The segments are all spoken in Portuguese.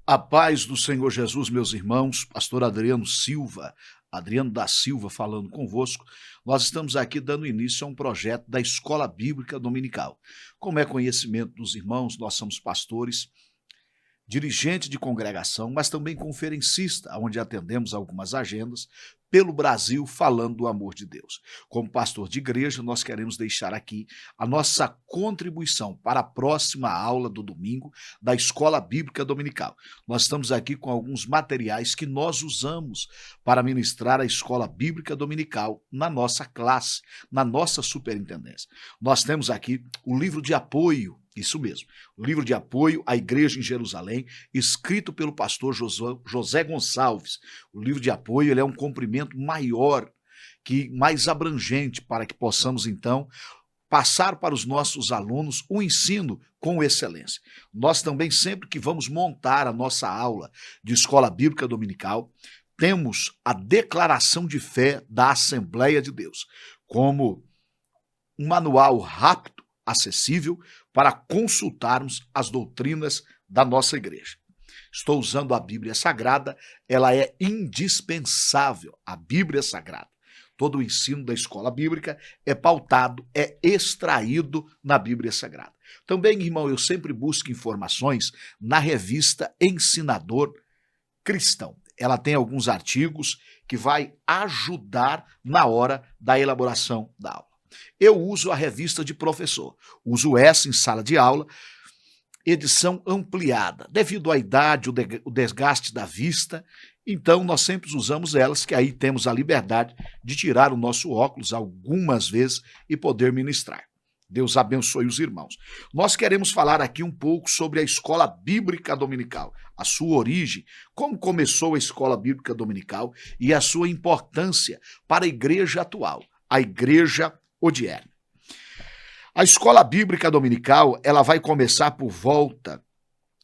A paz do Senhor Jesus, meus irmãos, pastor Adriano da Silva falando convosco. Nós estamos aqui dando início a um projeto da Escola Bíblica Dominical. Como é conhecimento dos irmãos, nós somos pastores, dirigente de congregação, mas também conferencista, onde atendemos algumas agendas pelo Brasil falando do amor de Deus. Como pastor de igreja, nós queremos deixar aqui a nossa contribuição para a próxima aula do domingo da Escola Bíblica Dominical. Nós estamos aqui com alguns materiais que nós usamos para ministrar a Escola Bíblica Dominical na nossa classe, na nossa superintendência. Nós temos aqui o livro de apoio, isso mesmo, o livro de apoio à igreja em Jerusalém, escrito pelo pastor José Gonçalves. O livro de apoio ele é um comprimento maior, mais abrangente, para que possamos, então, passar para os nossos alunos o ensino com excelência. Nós também, sempre que vamos montar a nossa aula de Escola Bíblica Dominical, temos a declaração de fé da Assembleia de Deus, como um manual rápido, acessível, para consultarmos as doutrinas da nossa igreja. Estou usando a Bíblia Sagrada, ela é indispensável, a Bíblia Sagrada. Todo o ensino da escola bíblica é pautado, é extraído na Bíblia Sagrada. Também, irmão, eu sempre busco informações na revista Ensinador Cristão. Ela tem alguns artigos que vai ajudar na hora da elaboração da aula. Eu uso a revista de professor, uso essa em sala de aula, edição ampliada, devido à idade, o desgaste da vista, então nós sempre usamos elas, que aí temos a liberdade de tirar o nosso óculos algumas vezes e poder ministrar. Deus abençoe os irmãos. Nós queremos falar aqui um pouco sobre a Escola Bíblica Dominical, a sua origem, como começou a Escola Bíblica Dominical e a sua importância para a igreja atual, a igreja odierna. A Escola Bíblica Dominical, ela vai começar por volta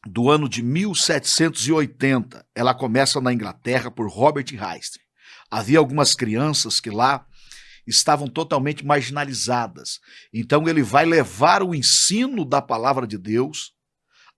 do ano de 1780. Ela começa na Inglaterra por Robert Heister. Havia algumas crianças que lá estavam totalmente marginalizadas. Então ele vai levar o ensino da palavra de Deus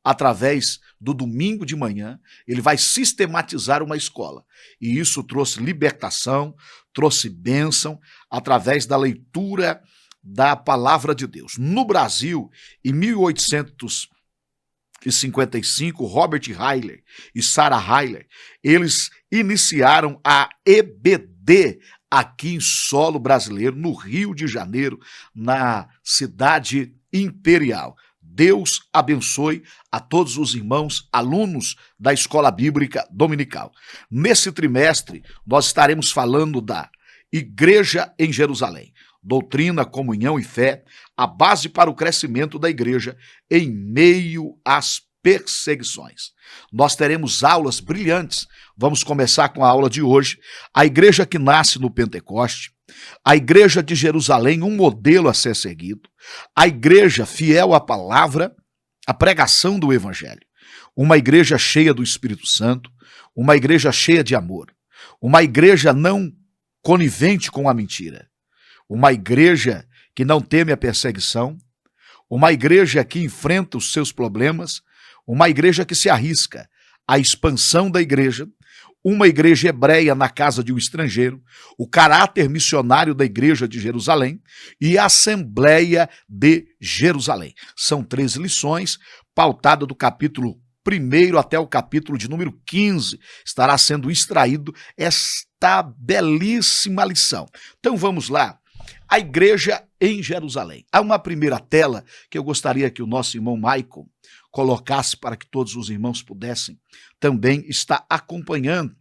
através do domingo de manhã, ele vai sistematizar uma escola. E isso trouxe libertação, trouxe bênção através da leitura da palavra de Deus. No Brasil, em 1855, Robert Heiler e Sarah Heiler, eles iniciaram a EBD aqui em solo brasileiro, no Rio de Janeiro, na cidade imperial. Deus abençoe a todos os irmãos, alunos da Escola Bíblica Dominical. Nesse trimestre, nós estaremos falando da Igreja em Jerusalém. Doutrina, comunhão e fé, a base para o crescimento da igreja em meio às perseguições. Nós teremos aulas brilhantes. Vamos começar com a aula de hoje. A igreja que nasce no Pentecoste, a igreja de Jerusalém, um modelo a ser seguido, a igreja fiel à palavra, a pregação do evangelho, uma igreja cheia do Espírito Santo, uma igreja cheia de amor, uma igreja não conivente com a mentira, uma igreja que não teme a perseguição, uma igreja que enfrenta os seus problemas, uma igreja que se arrisca à expansão da igreja, uma igreja hebreia na casa de um estrangeiro, o caráter missionário da igreja de Jerusalém e a Assembleia de Jerusalém. São 3 lições, pautada do capítulo 1 até o capítulo de número 15, estará sendo extraído esta belíssima lição. Então vamos lá. A igreja em Jerusalém. Há uma primeira tela que eu gostaria que o nosso irmão Michael colocasse para que todos os irmãos pudessem também estar acompanhando.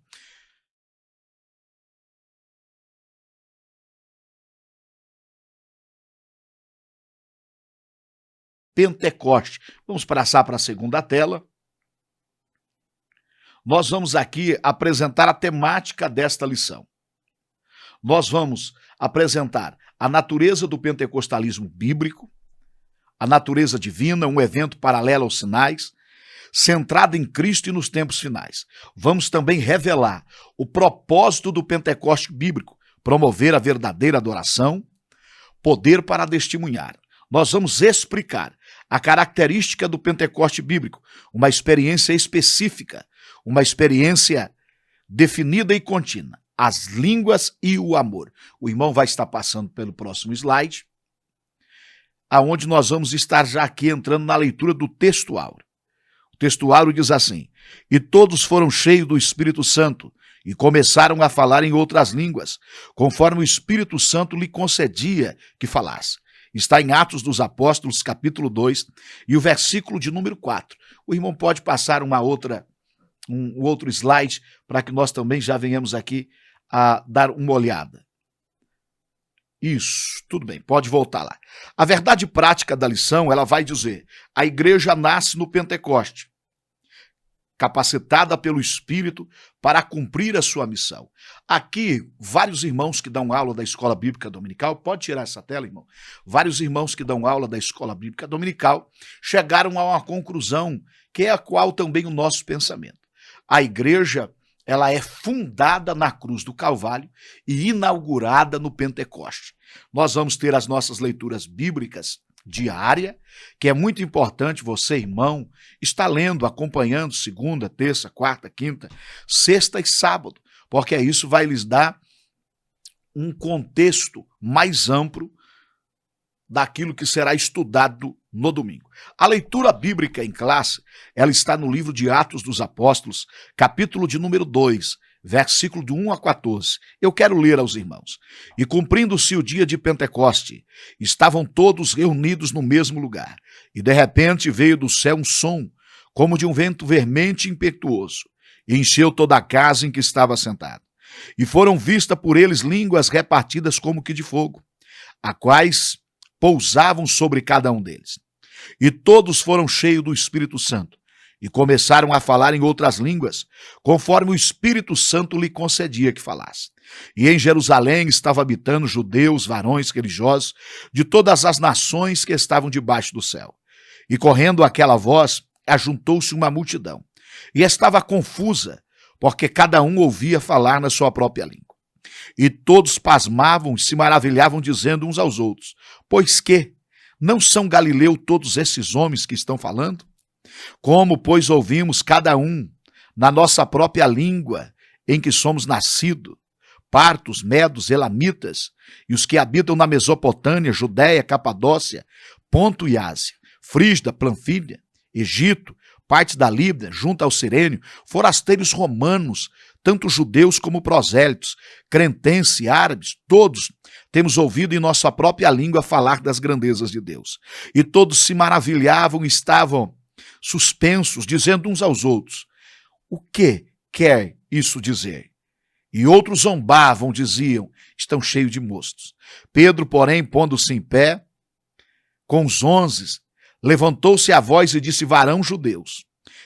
Pentecoste. Vamos passar para a segunda tela. Nós vamos aqui apresentar a temática desta lição. Nós vamos apresentar a natureza do pentecostalismo bíblico, a natureza divina, um evento paralelo aos sinais, centrado em Cristo e nos tempos finais. Vamos também revelar o propósito do Pentecoste bíblico, promover a verdadeira adoração, poder para testemunhar. Nós vamos explicar a característica do Pentecoste bíblico, uma experiência específica uma experiência definida e contínua, as línguas e o amor. O irmão vai estar passando pelo próximo slide, aonde nós vamos estar já aqui entrando na leitura do texto áureo. O texto áureo diz assim: e todos foram cheios do Espírito Santo e começaram a falar em outras línguas, conforme o Espírito Santo lhe concedia que falasse. Está em Atos dos Apóstolos, capítulo 2, e o versículo de número 4. O irmão pode passar um outro slide para que nós também já venhamos aqui a dar uma olhada. Isso, tudo bem, pode voltar lá. A verdade prática da lição, ela vai dizer: a igreja nasce no Pentecoste, capacitada pelo Espírito para cumprir a sua missão. Aqui, vários irmãos que dão aula da Escola Bíblica Dominical, pode tirar essa tela, irmão? Vários irmãos que dão aula da Escola Bíblica Dominical chegaram a uma conclusão, que é a qual também o nosso pensamento. A igreja, ela é fundada na cruz do Calvário e inaugurada no Pentecoste. Nós vamos ter as nossas leituras bíblicas diária, que é muito importante você, irmão, estar lendo, acompanhando segunda, terça, quarta, quinta, sexta e sábado, porque isso vai lhes dar um contexto mais amplo daquilo que será estudado no domingo. A leitura bíblica em classe, ela está no livro de Atos dos Apóstolos, capítulo de número 2, versículo de 1 a 14. Eu quero ler aos irmãos. E cumprindo-se o dia de Pentecoste, estavam todos reunidos no mesmo lugar. E de repente veio do céu um som, como de um vento veemente e impetuoso, e encheu toda a casa em que estava sentado. E foram vistas por eles línguas repartidas como que de fogo, a quais pousavam sobre cada um deles. E todos foram cheios do Espírito Santo, e começaram a falar em outras línguas, conforme o Espírito Santo lhe concedia que falasse. E em Jerusalém estavam habitando judeus, varões religiosos, de todas as nações que estavam debaixo do céu. E correndo aquela voz, ajuntou-se uma multidão, e estava confusa, porque cada um ouvia falar na sua própria língua. E todos pasmavam e se maravilhavam, dizendo uns aos outros: pois que não são galileus todos esses homens que estão falando? Como, pois, ouvimos cada um na nossa própria língua em que somos nascidos, partos, medos, elamitas, e os que habitam na Mesopotâmia, Judéia, Capadócia, Ponto e Ásia, Frígia, Panfilha, Egito, partes da Líbia, junto ao Cirênio, forasteiros romanos, tanto judeus como prosélitos, cretenses, árabes, todos temos ouvido em nossa própria língua falar das grandezas de Deus. E todos se maravilhavam e estavam suspensos, dizendo uns aos outros: o que quer isso dizer? E outros zombavam, diziam: estão cheios de mostos. Pedro, porém, pondo-se em pé, com os 11, levantou-se a voz e disse: varão judeus,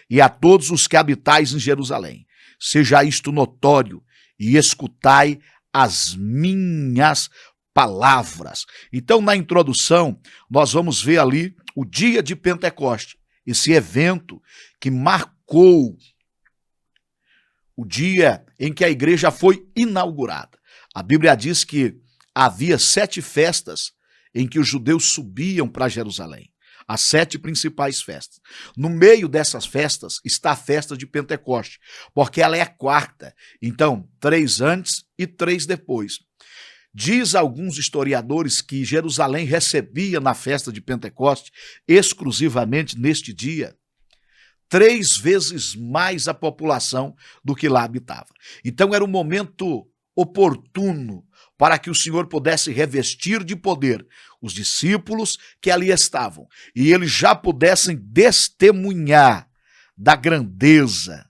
e a todos os que habitais em Jerusalém, seja isto notório, e escutai as minhas palavras. Então, na introdução, nós vamos ver ali o dia de Pentecoste, esse evento que marcou o dia em que a igreja foi inaugurada. A Bíblia diz que havia 7 festas em que os judeus subiam para Jerusalém. As 7 principais festas. No meio dessas festas está a festa de Pentecoste, porque ela é a 4ª. Então, 3 antes e 3 depois. Diz alguns historiadores que Jerusalém recebia na festa de Pentecoste, exclusivamente neste dia, 3 vezes mais a população do que lá habitava. Então era um momento oportuno para que o Senhor pudesse revestir de poder os discípulos que ali estavam, e eles já pudessem testemunhar da grandeza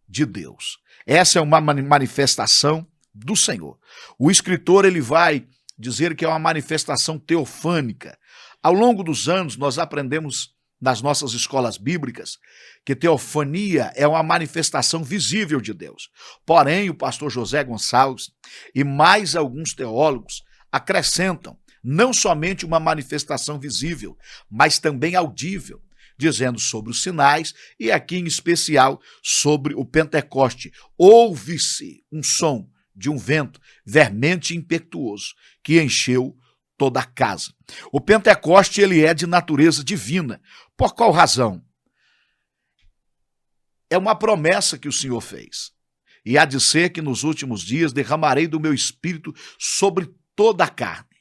de Deus. Essa é uma manifestação do Senhor. O escritor, ele vai dizer que é uma manifestação teofânica. Ao longo dos anos, nós aprendemos nas nossas escolas bíblicas que teofania é uma manifestação visível de Deus. Porém, o pastor José Gonçalves e mais alguns teólogos acrescentam não somente uma manifestação visível, mas também audível, dizendo sobre os sinais e aqui em especial sobre o Pentecoste. Ouve-se um som de um vento veemente e impetuoso que encheu toda a casa. O Pentecoste, ele é de natureza divina. Por qual razão? é uma promessa que o Senhor fez. E há de ser que nos últimos dias derramarei do meu espírito sobre toda a carne.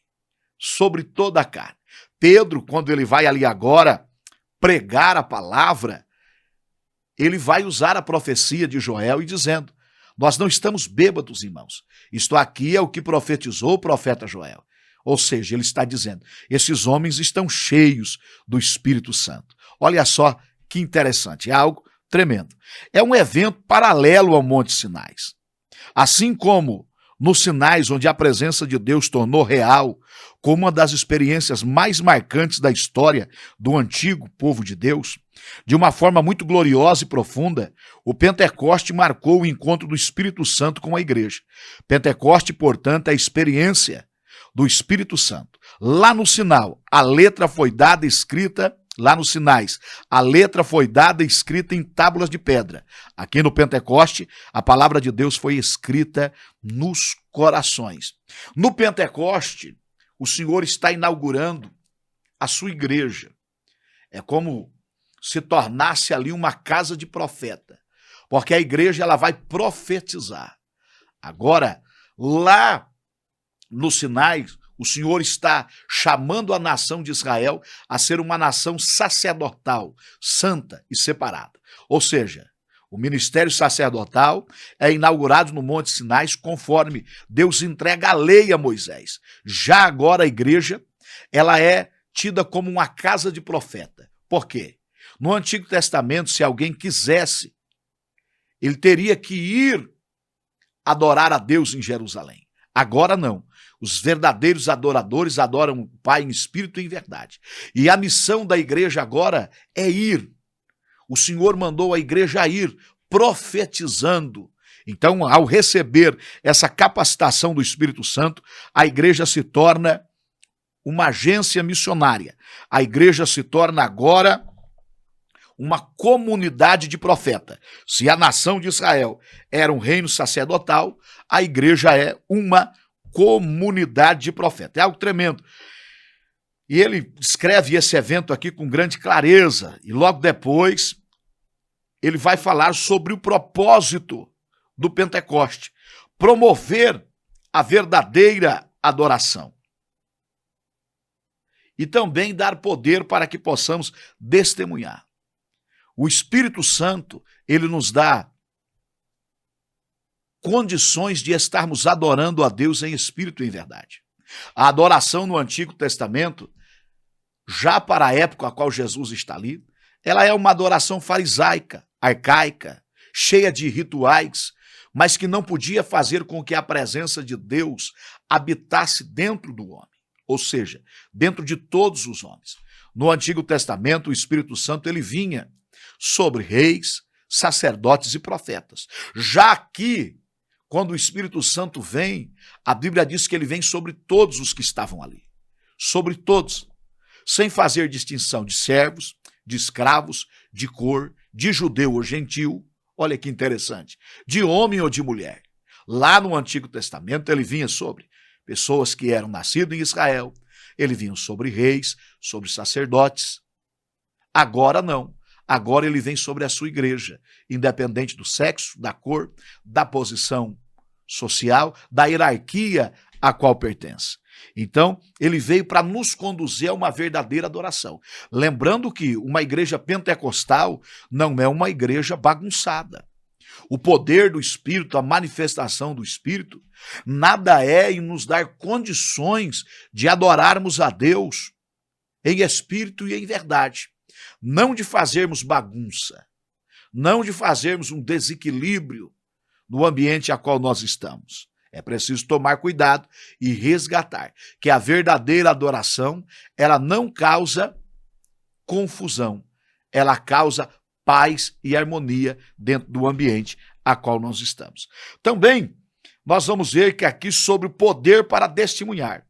Sobre toda a carne. Pedro, quando ele vai ali agora pregar a palavra, ele vai usar a profecia de Joel e dizendo: nós não estamos bêbados, irmãos. Isto aqui é o que profetizou o profeta Joel. Ou seja, ele está dizendo, esses homens estão cheios do Espírito Santo. Olha só que interessante, é algo tremendo. É um evento paralelo ao Monte Sinais. Assim como nos Sinais, onde a presença de Deus tornou real, como uma das experiências mais marcantes da história do antigo povo de Deus, de uma forma muito gloriosa e profunda, o Pentecoste marcou o encontro do Espírito Santo com a igreja. Pentecoste, portanto, é a experiência do Espírito Santo. Lá no Sinal, a letra foi dada escrita, lá nos Sinais, a letra foi dada escrita em tábuas de pedra. Aqui no Pentecoste, a palavra de Deus foi escrita nos corações. No Pentecoste, o Senhor está inaugurando a sua igreja. É como se tornasse ali uma casa de profeta, porque a igreja ela vai profetizar. Agora, lá nos Sinais, o Senhor está chamando a nação de Israel a ser uma nação sacerdotal, santa e separada. Ou seja, o ministério sacerdotal é inaugurado no Monte Sinais conforme Deus entrega a lei a Moisés. Já agora a igreja, ela é tida como uma casa de profeta. Por quê? No Antigo Testamento, se alguém quisesse, ele teria que ir adorar a Deus em Jerusalém. Agora não. Os verdadeiros adoradores adoram o Pai em espírito e em verdade. E a missão da igreja agora é ir. O Senhor mandou a igreja ir profetizando. Então, ao receber essa capacitação do Espírito Santo, a igreja se torna uma agência missionária. A igreja se torna agora uma comunidade de profeta. Se a nação de Israel era um reino sacerdotal, a igreja é uma comunidade de profeta. É algo tremendo. E ele descreve esse evento aqui com grande clareza. E logo depois, ele vai falar sobre o propósito do Pentecoste. Promover a verdadeira adoração. E também dar poder para que possamos testemunhar. O Espírito Santo, ele nos dá condições de estarmos adorando a Deus em espírito e em verdade. A adoração no Antigo Testamento, já para a época a qual Jesus está ali, ela é uma adoração farisaica, arcaica, cheia de rituais, mas que não podia fazer com que a presença de Deus habitasse dentro do homem, ou seja, dentro de todos os homens. No Antigo Testamento, o Espírito Santo ele vinha sobre reis, sacerdotes e profetas. Já aqui, quando o Espírito Santo vem, a Bíblia diz que ele vem sobre todos os que estavam ali. Sobre todos. Sem fazer distinção de servos, de escravos, de cor, de judeu ou gentil. Olha que interessante. De homem ou de mulher. Lá no Antigo Testamento ele vinha sobre pessoas que eram nascidas em Israel. Ele vinha sobre reis, sobre sacerdotes. Agora não. Agora ele vem sobre a sua igreja, independente do sexo, da cor, da posição social, da hierarquia a qual pertence. Então, ele veio para nos conduzir a uma verdadeira adoração. Lembrando que uma igreja pentecostal não é uma igreja bagunçada. O poder do Espírito, a manifestação do Espírito, nada é em nos dar condições de adorarmos a Deus em espírito e em verdade. Não de fazermos bagunça, não de fazermos um desequilíbrio no ambiente a qual nós estamos. É preciso tomar cuidado e resgatar que a verdadeira adoração, ela não causa confusão, ela causa paz e harmonia dentro do ambiente a qual nós estamos. Também, nós vamos ver que aqui sobre o poder para testemunhar.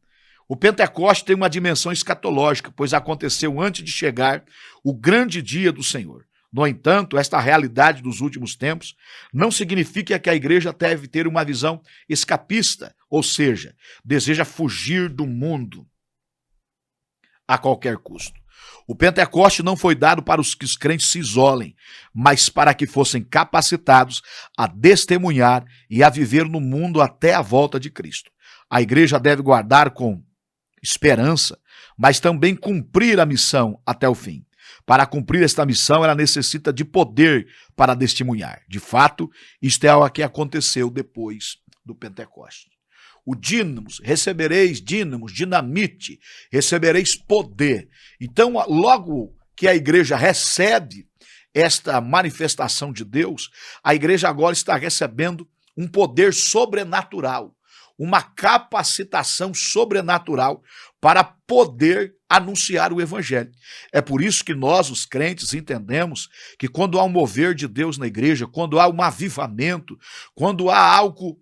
O Pentecoste tem uma dimensão escatológica, pois aconteceu antes de chegar o grande dia do Senhor. No entanto, esta realidade dos últimos tempos não significa que a igreja deve ter uma visão escapista, ou seja, deseja fugir do mundo a qualquer custo. O Pentecoste não foi dado para que os crentes se isolem, mas para que fossem capacitados a testemunhar e a viver no mundo até a volta de Cristo. A igreja deve guardar com esperança, mas também cumprir a missão até o fim. Para cumprir esta missão, ela necessita de poder para testemunhar. De fato, isto é o que aconteceu depois do Pentecoste. O dínamos, recebereis dínamos, dinamite, recebereis poder. Então, logo que a igreja recebe esta manifestação de Deus, a igreja agora está recebendo um poder sobrenatural, uma capacitação sobrenatural para poder anunciar o evangelho. É por isso que nós, os crentes, entendemos que quando há um mover de Deus na igreja, quando há um avivamento, quando há algo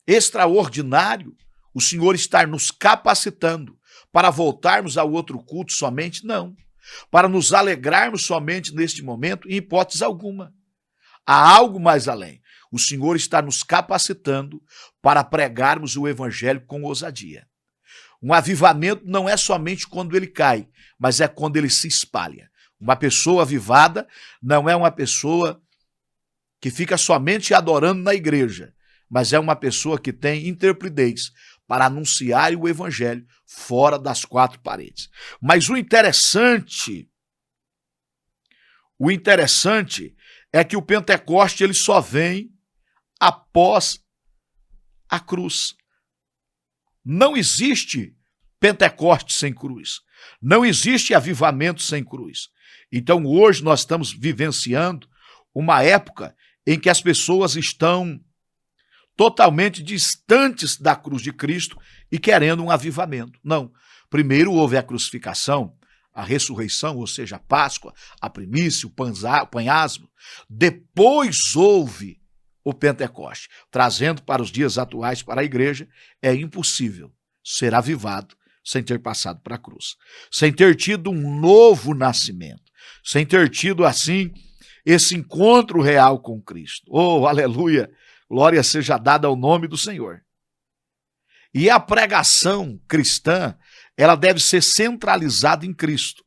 extraordinário, o Senhor está nos capacitando para voltarmos ao outro culto somente? Não. Para nos alegrarmos somente neste momento? Em hipótese alguma. Há algo mais além. O Senhor está nos capacitando para pregarmos o evangelho com ousadia. Um avivamento não é somente quando ele cai, mas é quando ele se espalha. Uma pessoa avivada não é uma pessoa que fica somente adorando na igreja, mas é uma pessoa que tem interpretez para anunciar o evangelho fora das quatro paredes. Mas o interessante é que o Pentecoste ele só vem após a cruz. Não existe Pentecoste sem cruz. Não existe avivamento sem cruz. Então hoje nós estamos vivenciando uma época em que as pessoas estão totalmente distantes da cruz de Cristo e querendo um avivamento. Não. Primeiro houve a crucificação, a ressurreição, ou seja, a Páscoa, a primícia, o panhasmo. Depois houve o Pentecoste. Trazendo para os dias atuais, para a igreja, é impossível ser avivado sem ter passado para a cruz. Sem ter tido um novo nascimento. Sem ter tido, assim, esse encontro real com Cristo. Oh, aleluia! Glória seja dada ao nome do Senhor. E a pregação cristã, ela deve ser centralizada em Cristo.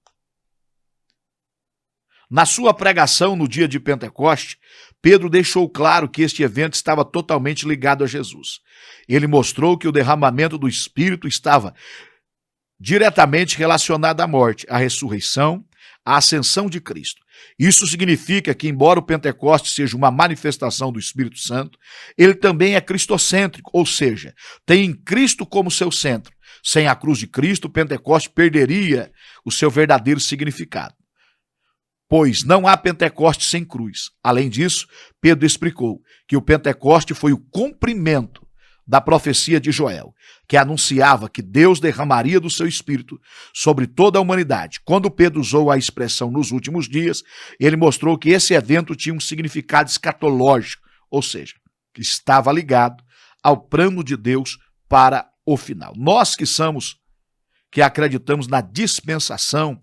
Na sua pregação no dia de Pentecoste, Pedro deixou claro que este evento estava totalmente ligado a Jesus. Ele mostrou que o derramamento do Espírito estava diretamente relacionado à morte, à ressurreição, à ascensão de Cristo. Isso significa que, embora o Pentecoste seja uma manifestação do Espírito Santo, ele também é cristocêntrico, ou seja, tem Cristo como seu centro. Sem a cruz de Cristo, o Pentecoste perderia o seu verdadeiro significado. Pois não há Pentecoste sem cruz. Além disso, Pedro explicou que o Pentecoste foi o cumprimento da profecia de Joel, que anunciava que Deus derramaria do seu Espírito sobre toda a humanidade. Quando Pedro usou a expressão nos últimos dias, ele mostrou que esse evento tinha um significado escatológico, ou seja, que estava ligado ao plano de Deus para o final. Nós que acreditamos na dispensação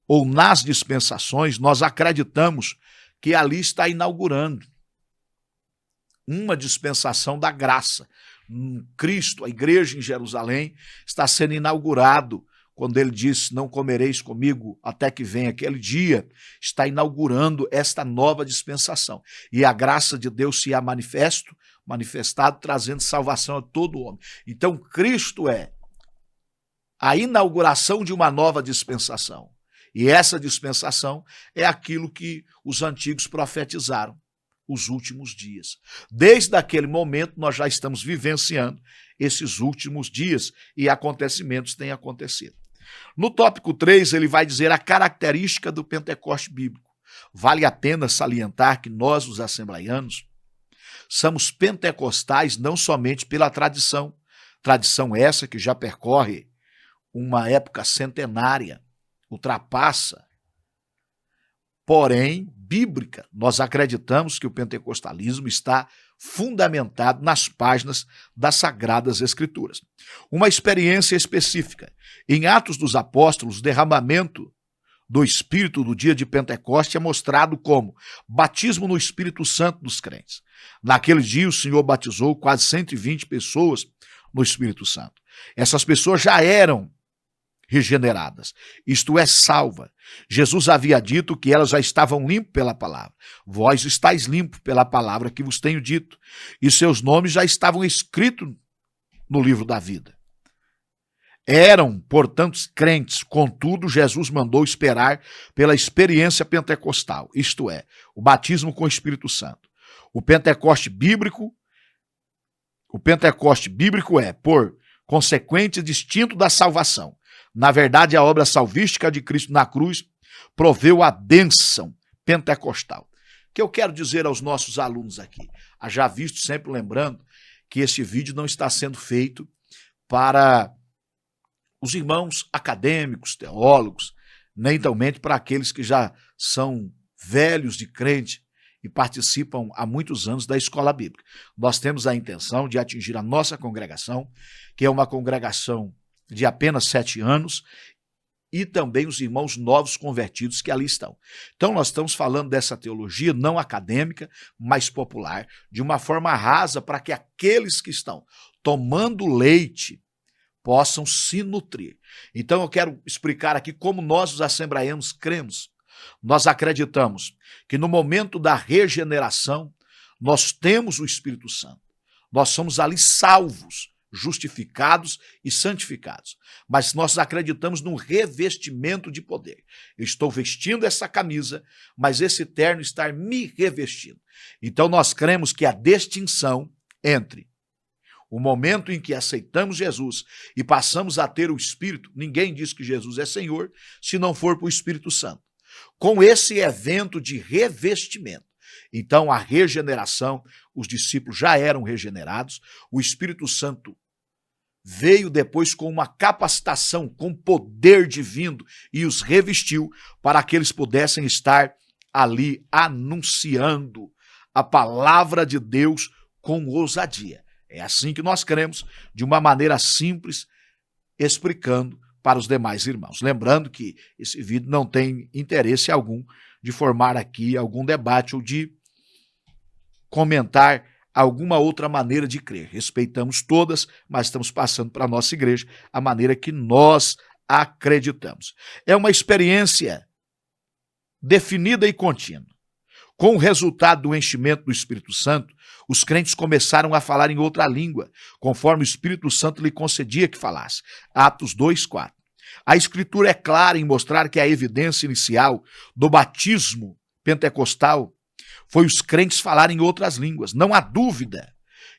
ou nas dispensações, nós acreditamos que ali está inaugurando uma dispensação da graça. Cristo, a igreja em Jerusalém, está sendo inaugurado. Quando ele disse, não comereis comigo até que venha aquele dia, está inaugurando esta nova dispensação. E a graça de Deus se há manifestado, trazendo salvação a todo homem. Então, Cristo é a inauguração de uma nova dispensação. E essa dispensação é aquilo que os antigos profetizaram. Os últimos dias. Desde aquele momento, nós já estamos vivenciando esses últimos dias e acontecimentos têm acontecido. No tópico 3, ele vai dizer a característica do Pentecoste bíblico. Vale a pena salientar que nós, os assembleianos, somos pentecostais não somente pela tradição essa que já percorre uma época centenária, ultrapassa, porém, bíblica. Nós acreditamos que o pentecostalismo está fundamentado nas páginas das Sagradas Escrituras. Uma experiência específica. Em Atos dos Apóstolos, o derramamento do Espírito do dia de Pentecoste é mostrado como batismo no Espírito Santo dos crentes. Naquele dia, o Senhor batizou quase 120 pessoas no Espírito Santo. Essas pessoas já eram regeneradas, isto é, salva. Jesus havia dito que elas já estavam limpas pela palavra. Vós estáis limpos pela palavra que vos tenho dito, e seus nomes já estavam escritos no livro da vida. Eram, portanto, crentes, contudo, Jesus mandou esperar pela experiência pentecostal, isto é, o batismo com o Espírito Santo. O Pentecoste bíblico é, por consequente, distinto da salvação. Na verdade, a obra salvística de Cristo na cruz proveu a bênção pentecostal. O que eu quero dizer aos nossos alunos aqui? Já visto, sempre lembrando, que esse vídeo não está sendo feito para os irmãos acadêmicos, teólogos, nem também para aqueles que já são velhos de crente e participam há muitos anos da escola bíblica. Nós temos a intenção de atingir a nossa congregação, que é uma congregação de apenas 7 anos, e também os irmãos novos convertidos que ali estão. Então nós estamos falando dessa teologia não acadêmica, mas popular, de uma forma rasa, para que aqueles que estão tomando leite possam se nutrir. Então eu quero explicar aqui como nós, os assembleianos, cremos. Nós acreditamos que no momento da regeneração, nós temos o Espírito Santo. Nós somos ali salvos, justificados e santificados. Mas nós acreditamos num revestimento de poder. Eu estou vestindo essa camisa, mas esse terno está me revestindo. Então nós cremos que a distinção entre o momento em que aceitamos Jesus e passamos a ter o Espírito, ninguém diz que Jesus é Senhor se não for para o Espírito Santo. Com esse evento de revestimento, então a regeneração, os discípulos já eram regenerados, o Espírito Santo veio depois com uma capacitação, com poder divino e os revestiu para que eles pudessem estar ali anunciando a palavra de Deus com ousadia. É assim que nós cremos, de uma maneira simples, explicando para os demais irmãos. Lembrando que esse vídeo não tem interesse algum de formar aqui algum debate ou de comentar alguma outra maneira de crer. Respeitamos todas, mas estamos passando para a nossa igreja a maneira que nós acreditamos. É uma experiência definida e contínua. Com o resultado do enchimento do Espírito Santo, os crentes começaram a falar em outra língua, conforme o Espírito Santo lhe concedia que falasse. Atos 2:4. A Escritura é clara em mostrar que a evidência inicial do batismo pentecostal foi os crentes falarem em outras línguas. Não há dúvida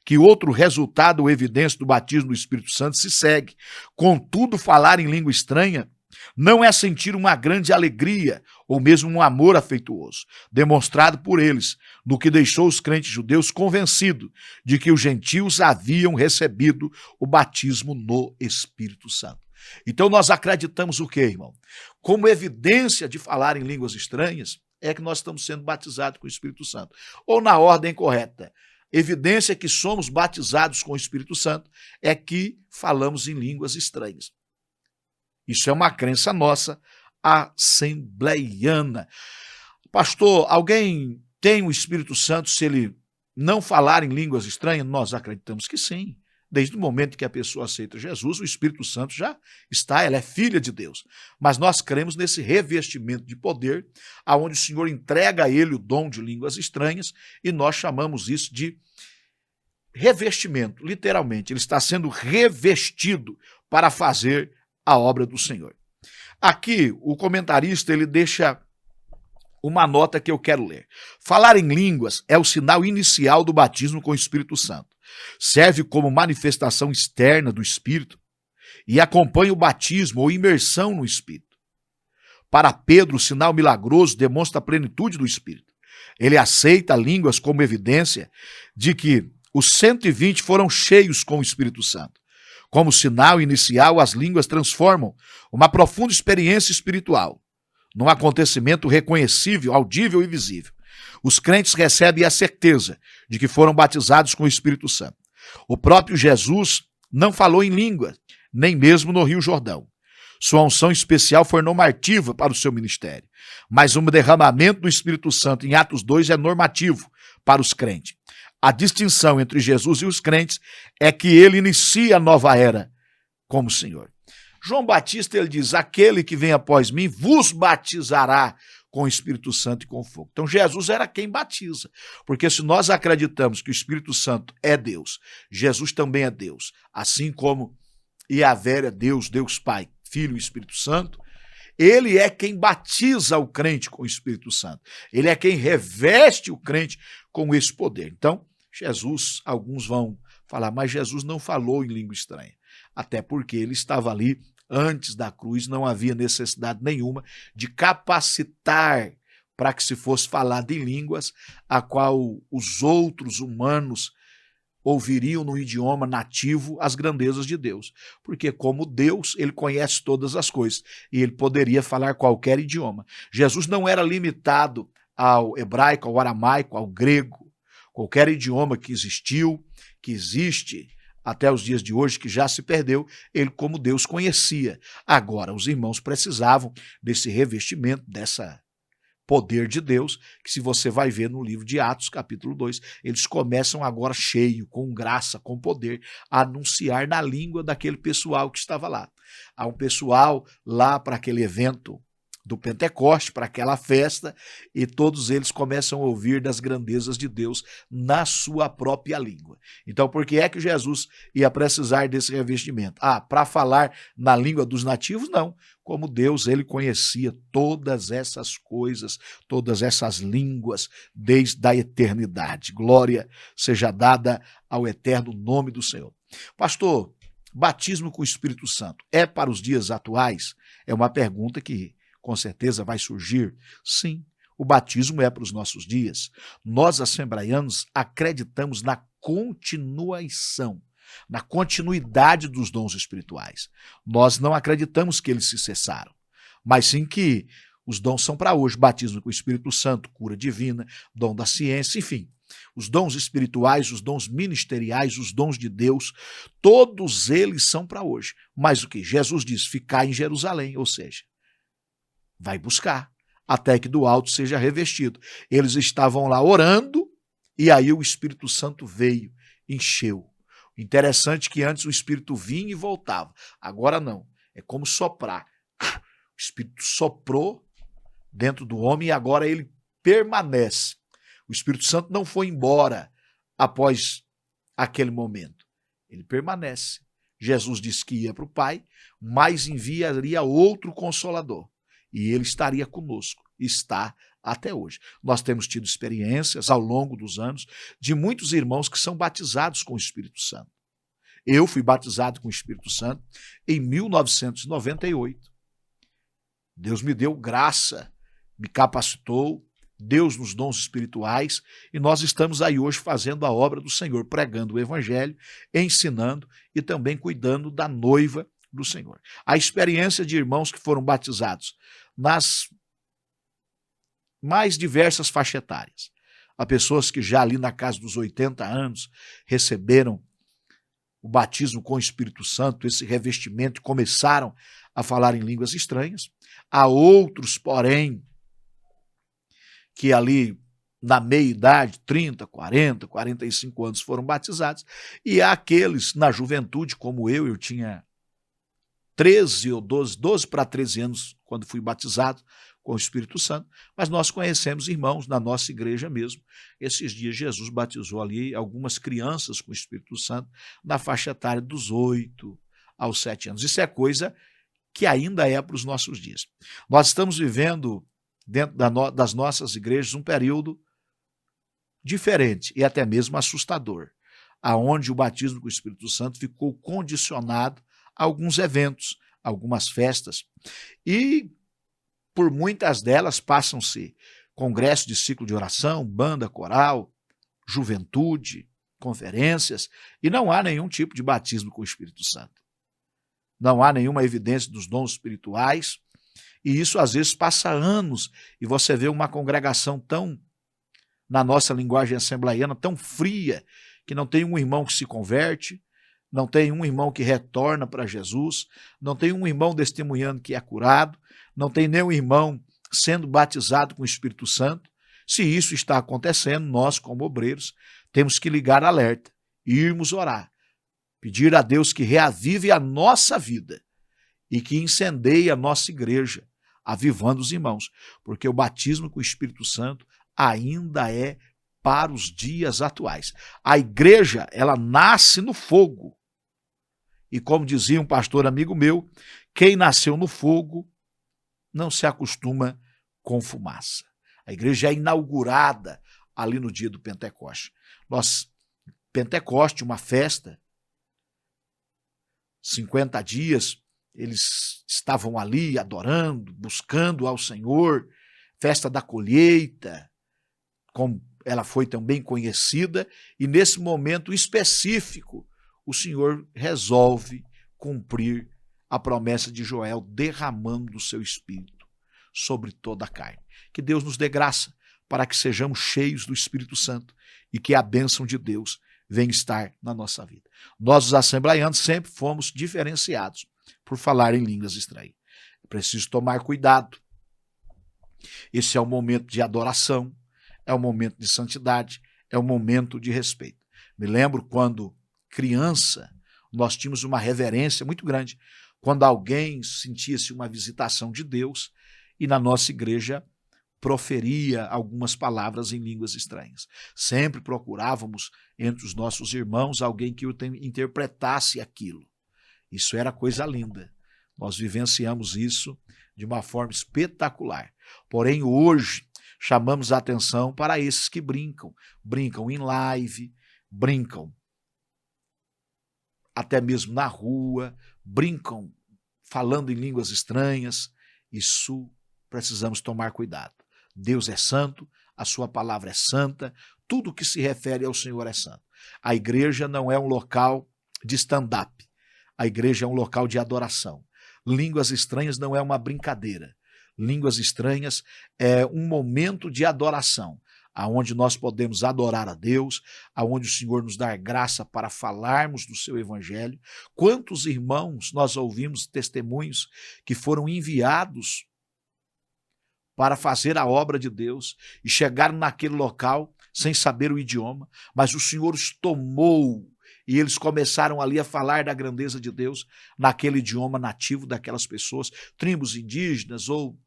que outro resultado ou evidência do batismo do Espírito Santo se segue. Contudo, falar em língua estranha não é sentir uma grande alegria ou mesmo um amor afetuoso, demonstrado por eles, no que deixou os crentes judeus convencidos de que os gentios haviam recebido o batismo no Espírito Santo. Então nós acreditamos o quê, irmão? Como evidência de falar em línguas estranhas, é que nós estamos sendo batizados com o Espírito Santo. Ou na ordem correta, evidência que somos batizados com o Espírito Santo é que falamos em línguas estranhas. Isso é uma crença nossa, assembleiana. Pastor, alguém tem o Espírito Santo se ele não falar em línguas estranhas? Nós acreditamos que sim. Desde o momento que a pessoa aceita Jesus, o Espírito Santo já está, ela é filha de Deus. Mas nós cremos nesse revestimento de poder, aonde o Senhor entrega a ele o dom de línguas estranhas, e nós chamamos isso de revestimento, literalmente. Ele está sendo revestido para fazer a obra do Senhor. Aqui, o comentarista, ele deixa uma nota que eu quero ler. Falar em línguas é o sinal inicial do batismo com o Espírito Santo. Serve como manifestação externa do Espírito e acompanha o batismo ou imersão no Espírito. Para Pedro, o sinal milagroso demonstra a plenitude do Espírito. Ele aceita línguas como evidência de que os 120 foram cheios com o Espírito Santo. Como sinal inicial, as línguas transformam uma profunda experiência espiritual num acontecimento reconhecível, audível e visível. Os crentes recebem a certeza de que foram batizados com o Espírito Santo. O próprio Jesus não falou em língua, nem mesmo no Rio Jordão. Sua unção especial foi normativa para o seu ministério, mas o derramamento do Espírito Santo em Atos 2 é normativo para os crentes. A distinção entre Jesus e os crentes é que ele inicia a nova era como Senhor. João Batista, ele diz, aquele que vem após mim vos batizará com o Espírito Santo e com fogo. Então Jesus era quem batiza, porque se nós acreditamos que o Espírito Santo é Deus, Jesus também é Deus, assim como Yahvé é Deus, Deus Pai, Filho e Espírito Santo, ele é quem batiza o crente com o Espírito Santo. Ele é quem reveste o crente com esse poder. Então, Jesus, alguns vão falar, mas Jesus não falou em língua estranha. Até porque ele estava ali antes da cruz, não havia necessidade nenhuma de capacitar para que se fosse falado em línguas a qual os outros humanos ouviriam no idioma nativo as grandezas de Deus. Porque como Deus, ele conhece todas as coisas e ele poderia falar qualquer idioma. Jesus não era limitado ao hebraico, ao aramaico, ao grego, qualquer idioma que existiu, que existe até os dias de hoje, que já se perdeu, ele como Deus conhecia. Agora, os irmãos precisavam desse revestimento, dessa poder de Deus, que se você vai ver no livro de Atos, capítulo 2, eles começam agora cheio, com graça, com poder, a anunciar na língua daquele pessoal que estava lá. Há um pessoal lá para aquele evento do Pentecoste, para aquela festa, e todos eles começam a ouvir das grandezas de Deus na sua própria língua. Então, por que é que Jesus ia precisar desse revestimento? Para falar na língua dos nativos? Não. Como Deus, ele conhecia todas essas coisas, todas essas línguas, desde a eternidade. Glória seja dada ao eterno nome do Senhor. Pastor, batismo com o Espírito Santo é para os dias atuais? É uma pergunta que com certeza vai surgir. Sim, o batismo é para os nossos dias. Nós, assembleianos, acreditamos na continuação, na continuidade dos dons espirituais. Nós não acreditamos que eles se cessaram, mas sim que os dons são para hoje. Batismo com o Espírito Santo, cura divina, dom da ciência, enfim. Os dons espirituais, os dons ministeriais, os dons de Deus, todos eles são para hoje. Mas o que? Jesus diz, ficar em Jerusalém, ou seja, vai buscar, até que do alto seja revestido. Eles estavam lá orando, e aí o Espírito Santo veio, encheu. Interessante que antes o Espírito vinha e voltava. Agora não, é como soprar. O Espírito soprou dentro do homem e agora ele permanece. O Espírito Santo não foi embora após aquele momento. Ele permanece. Jesus disse que ia para o Pai, mas enviaria outro Consolador. E ele estaria conosco, está até hoje. Nós temos tido experiências ao longo dos anos de muitos irmãos que são batizados com o Espírito Santo. Eu fui batizado com o Espírito Santo em 1998. Deus me deu graça, me capacitou, Deus nos dons espirituais, e nós estamos aí hoje fazendo a obra do Senhor, pregando o Evangelho, ensinando e também cuidando da noiva do Senhor. A experiência de irmãos que foram batizados nas mais diversas faixas etárias. Há pessoas que já ali na casa dos 80 anos receberam o batismo com o Espírito Santo, esse revestimento, e começaram a falar em línguas estranhas. Há outros, porém, que ali na meia-idade, 30, 40, 45 anos, foram batizados. E há aqueles na juventude, como eu tinha 13 ou 12 para 13 anos, quando fui batizado com o Espírito Santo, mas nós conhecemos irmãos na nossa igreja mesmo. Esses dias Jesus batizou ali algumas crianças com o Espírito Santo na faixa etária dos 8 aos 7 anos. Isso é coisa que ainda é para os nossos dias. Nós estamos vivendo, dentro das nossas igrejas, um período diferente e até mesmo assustador, aonde o batismo com o Espírito Santo ficou condicionado alguns eventos, algumas festas, e por muitas delas passam-se congresso de ciclo de oração, banda coral, juventude, conferências, e não há nenhum tipo de batismo com o Espírito Santo. Não há nenhuma evidência dos dons espirituais, e isso às vezes passa anos, e você vê uma congregação tão, na nossa linguagem assembleiana, tão fria, que não tem um irmão que se converte, não tem um irmão que retorna para Jesus, não tem um irmão testemunhando que é curado, não tem nenhum irmão sendo batizado com o Espírito Santo. Se isso está acontecendo, nós, como obreiros, temos que ligar alerta, irmos orar, pedir a Deus que reavive a nossa vida e que incendeie a nossa igreja, avivando os irmãos, porque o batismo com o Espírito Santo ainda é para os dias atuais. A igreja, ela nasce no fogo. E como dizia um pastor amigo meu, quem nasceu no fogo não se acostuma com fumaça. A igreja é inaugurada ali no dia do Pentecoste. Pentecoste, uma festa, 50 dias, eles estavam ali adorando, buscando ao Senhor, festa da colheita, como ela foi também conhecida, e nesse momento específico, o Senhor resolve cumprir a promessa de Joel, derramando do seu Espírito sobre toda a carne. Que Deus nos dê graça para que sejamos cheios do Espírito Santo e que a bênção de Deus venha estar na nossa vida. Nós, os assembleianos, sempre fomos diferenciados por falar em línguas estranhas. É preciso tomar cuidado. Esse é o momento de adoração, é o momento de santidade, é o momento de respeito. Me lembro quando criança, nós tínhamos uma reverência muito grande quando alguém sentia-se uma visitação de Deus e na nossa igreja proferia algumas palavras em línguas estranhas. Sempre procurávamos entre os nossos irmãos alguém que interpretasse aquilo. Isso era coisa linda. Nós vivenciamos isso de uma forma espetacular. Porém, hoje, chamamos a atenção para esses que brincam. Brincam em live, brincam até mesmo na rua, brincam falando em línguas estranhas. Isso precisamos tomar cuidado. Deus é santo, a sua palavra é santa, tudo que se refere ao Senhor é santo. A igreja não é um local de stand-up. A igreja é um local de adoração. Línguas estranhas não é uma brincadeira. Línguas estranhas é um momento de adoração, aonde nós podemos adorar a Deus, aonde o Senhor nos dá graça para falarmos do seu evangelho. Quantos irmãos nós ouvimos testemunhos que foram enviados para fazer a obra de Deus e chegaram naquele local sem saber o idioma, mas o Senhor os tomou e eles começaram ali a falar da grandeza de Deus naquele idioma nativo daquelas pessoas, tribos indígenas ou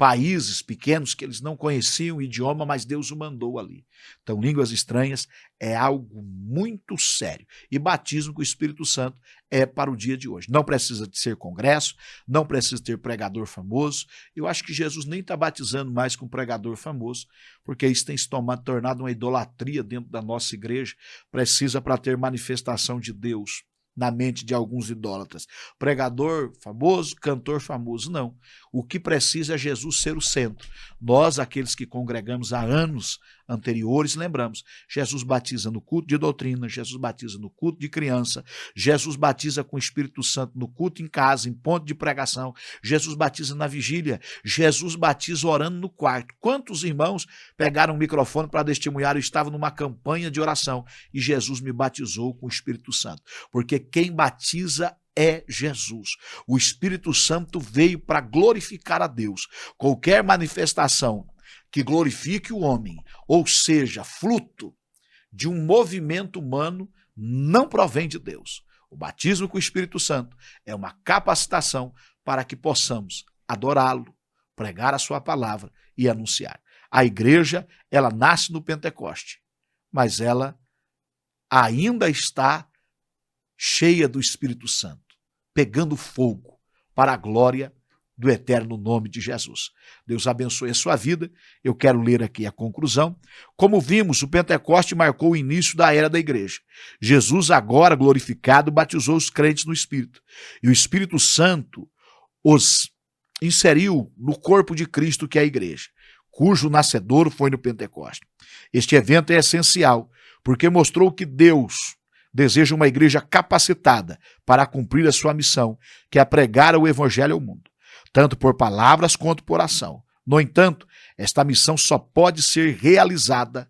países pequenos que eles não conheciam o idioma, mas Deus o mandou ali. Então, línguas estranhas é algo muito sério. E batismo com o Espírito Santo é para o dia de hoje. Não precisa de ser congresso, não precisa ter pregador famoso. Eu acho que Jesus nem está batizando mais com pregador famoso, porque isso tem se tornado uma idolatria dentro da nossa igreja. Precisa para ter manifestação de Deus na mente de alguns idólatras. Pregador famoso, cantor famoso, não. O que precisa é Jesus ser o centro. Nós, aqueles que congregamos há anos anteriores, lembramos, Jesus batiza no culto de doutrina, Jesus batiza no culto de criança, Jesus batiza com o Espírito Santo no culto em casa, em ponto de pregação, Jesus batiza na vigília, Jesus batiza orando no quarto. Quantos irmãos pegaram o microfone para testemunhar? Eu estava numa campanha de oração e Jesus me batizou com o Espírito Santo, porque quem batiza é Jesus. O Espírito Santo veio para glorificar a Deus. Qualquer manifestação que glorifique o homem, ou seja, fruto de um movimento humano, não provém de Deus. O batismo com o Espírito Santo é uma capacitação para que possamos adorá-lo, pregar a sua palavra e anunciar. A igreja, ela nasce no Pentecoste, mas ela ainda está cheia do Espírito Santo, pegando fogo para a glória do eterno nome de Jesus. Deus abençoe a sua vida. Eu quero ler aqui a conclusão. Como vimos, o Pentecoste marcou o início da era da igreja. Jesus, agora glorificado, batizou os crentes no Espírito. E o Espírito Santo os inseriu no corpo de Cristo, que é a igreja, cujo nascedouro foi no Pentecoste. Este evento é essencial, porque mostrou que Deus deseja uma igreja capacitada para cumprir a sua missão, que é pregar o evangelho ao mundo, tanto por palavras quanto por ação. No entanto, esta missão só pode ser realizada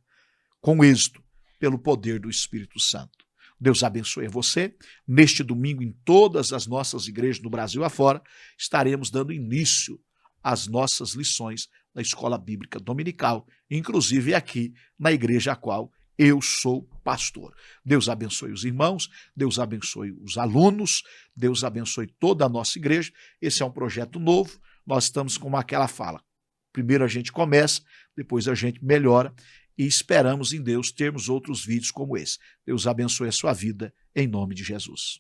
com êxito pelo poder do Espírito Santo. Deus abençoe você. Neste domingo, em todas as nossas igrejas do Brasil afora, estaremos dando início às nossas lições da Escola Bíblica Dominical, inclusive aqui na igreja a qual Eu sou pastor. Deus abençoe os irmãos, Deus abençoe os alunos, Deus abençoe toda a nossa igreja. Esse é um projeto novo, nós estamos como aquela fala. Primeiro a gente começa, depois a gente melhora e esperamos em Deus termos outros vídeos como esse. Deus abençoe a sua vida, em nome de Jesus.